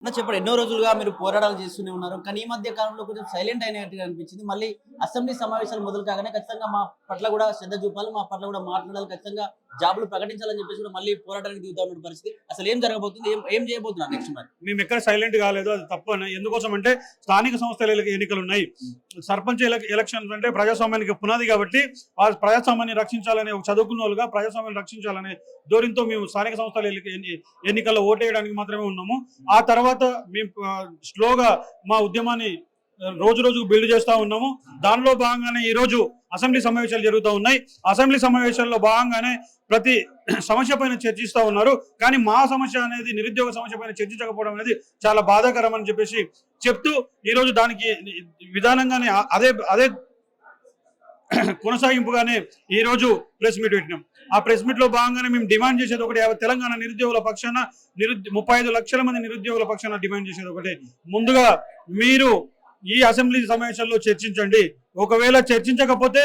చెప్పండి. ఎన్నో రోజులుగా మీరు పోరాటాలు చేస్తూనే ఉన్నారు. కానీ ఈ మధ్య కాలంలో కొంచెం సైలెంట్ అయినట్టుగా అనిపించింది. మళ్ళీ అసెంబ్లీ సమావేశాలు మొదలు కాగానే ఖచ్చితంగా మా పట్ల కూడా శ్రద్ధ చూపాలి. మా పట్ల కూడా మాట్లాడాలి. ఖచ్చితంగా జాబ్‌లు ప్రకటించాలని చెప్పేసి కూడా మళ్ళీ పోరాటానికి దిగుతా ఉన్న పరిస్థితి. అసలు ఏం జరగబోతుంది? ఏం చేయబోతున్నారు నెక్స్ట్ మరి? మేమెక్కడ సైలెంట్ కాలేదు. అది తప్పని. ఎందుకోసం అంటే స్థానిక సంస్థల ఎన్నికలున్నాయి. సర్పంచ్ ఎలక్షన్స్ అంటే ప్రజాస్వామ్యానికి పునాది కాబట్టి ఆ ప్రజాస్వామ్యాన్ని రక్షించాలనే ఒక చదువుకున్నోళ్ళుగా ప్రజాస్వామ్యాన్ని రక్షించాలనే ధోరణితో మేము స్థానిక సంస్థల ఎన్నికల్లో ఓటేయడానికి మాత్రమే ఉన్నాము. ఆ తర్వాత మేము స్లోగా మా ఉద్యమాన్ని రోజు రోజుకు బిల్డ్ చేస్తూ ఉన్నాము. దానిలో భాగంగానే ఈరోజు అసెంబ్లీ సమావేశాలు జరుగుతూ ఉన్నాయి. అసెంబ్లీ సమావేశాల్లో భాగంగానే ప్రతి సమస్య పైన చర్చిస్తూ ఉన్నారు. కానీ మా సమస్య అనేది నిరుద్యోగ సమస్య పైన చర్చించకపోవడం అనేది చాలా బాధాకరం అని చెప్పేసి చెప్తూ ఈరోజు దానికి విధానంగానే అదే అదే కొనసాగింపుగానే ఈరోజు ప్రెస్ మీట్ పెట్టినాం. ఆ ప్రెస్ మీట్ లో భాగంగానే మేము డిమాండ్ చేసేది ఒకటి, తెలంగాణ నిరుద్యోగుల పక్షాన 35 లక్షల మంది నిరుద్యోగుల పక్షాన డిమాండ్ చేసేది ఒకటి. ముందుగా మీరు ఈ అసెంబ్లీ సమావేశాల్లో చర్చించండి. ఒకవేళ చర్చించకపోతే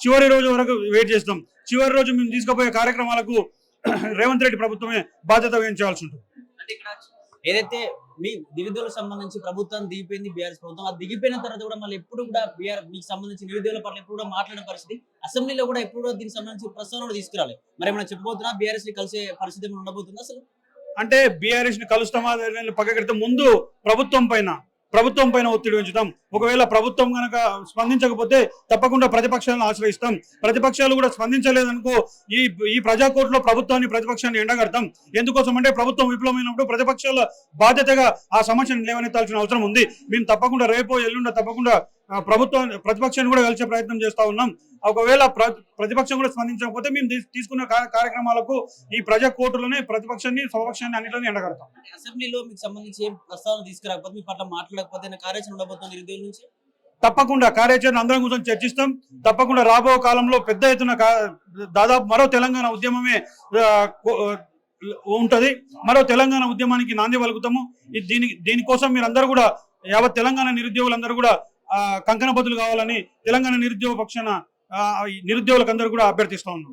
చివరి రోజు వరకు వెయిట్ చేస్తాం. చివరి రోజు మేము తీసుకుపోయే కార్యక్రమాలకు రేవంత్ రెడ్డి ప్రభుత్వమే బాధ్యత వహించాల్సి ఉంటుంది. అంటే ఇక్కడ ఏదైతే మీ నిరుద్యోగులకు సంబంధించి ప్రభుత్వం దిగిపోయింది బీఆర్ఎస్ ప్రభుత్వం. అది దిగిపోయిన తర్వాత కూడా మళ్ళీ ఎప్పుడు కూడా మీకు సంబంధించి నిరుద్యోగుల పట్ల ఎప్పుడు కూడా మాట్లాడిన పరిస్థితి, అసెంబ్లీలో కూడా ఎప్పుడు కూడా దీనికి సంబంధించి ప్రస్తావన తీసుకురాలి. మరి ఏమైనా చెప్పబోతున్నా బీఆర్ఎస్ ని కలిసే పరిస్థితి ఏమైనా ఉండబోతుందా? అసలు అంటే బీఆర్ఎస్ ని కలుస్తామా పక్కకెడితే ముందు ప్రభుత్వం పైన ఒత్తిడి పెంచుతాం. ఒకవేళ ప్రభుత్వం కనుక స్పందించకపోతే తప్పకుండా ప్రతిపక్షాలను ఆశ్రయిస్తాం. ప్రతిపక్షాలు కూడా స్పందించలేదనుకో ఈ ప్రజాకోర్టులో ప్రభుత్వాన్ని ప్రతిపక్షాన్ని ఎండగడతాం. ఎందుకోసం అంటే ప్రభుత్వం విఫలమైనప్పుడు ప్రతిపక్షాల బాధ్యతగా ఆ సమస్యను లేవనెత్తాల్సిన అవసరం ఉంది. మేము తప్పకుండా రేపో ఎల్లుండ తప్పకుండా ప్రతిపక్షాన్ని కూడా కలిసే ప్రయత్నం చేస్తా ఉన్నాం. ఒకవేళ ప్రతిపక్షం కూడా స్పందించకపోతే మేము తీసుకున్న కార్యక్రమాలకు ఈ ప్రజా కోర్టులోనే ప్రతిపక్షాన్ని స్వపక్షాన్ని అన్నిటిని ఎండగడతాం. అసెంబ్లీలో మీకు సంబంధించి ఏం ప్రస్తావన తీసుకురాకపోతే మీ పట్ల మాట్లాడకపోతే కార్యాచరణ ఉండబోతుంది నిరుద్యోగుల నుంచి? తప్పకుండా కార్యాచరణ అందరం కోసం చర్చిస్తాం. తప్పకుండా రాబో కాలంలో పెద్ద ఎత్తున దాదాపు మరో తెలంగాణ ఉద్యమమే ఉంటది. మరో తెలంగాణ ఉద్యమానికి నాంది పలుకుతాము. దీనికోసం మీరందరూ కూడా యావత్ తెలంగాణ నిరుద్యోగులందరూ కూడా కంకణ బదులు కావాలని తెలంగాణ నిరుద్యోగ పక్షాన నిరుద్యోగులకు అందరూ కూడా అభ్యర్థిస్తా ఉన్నాం.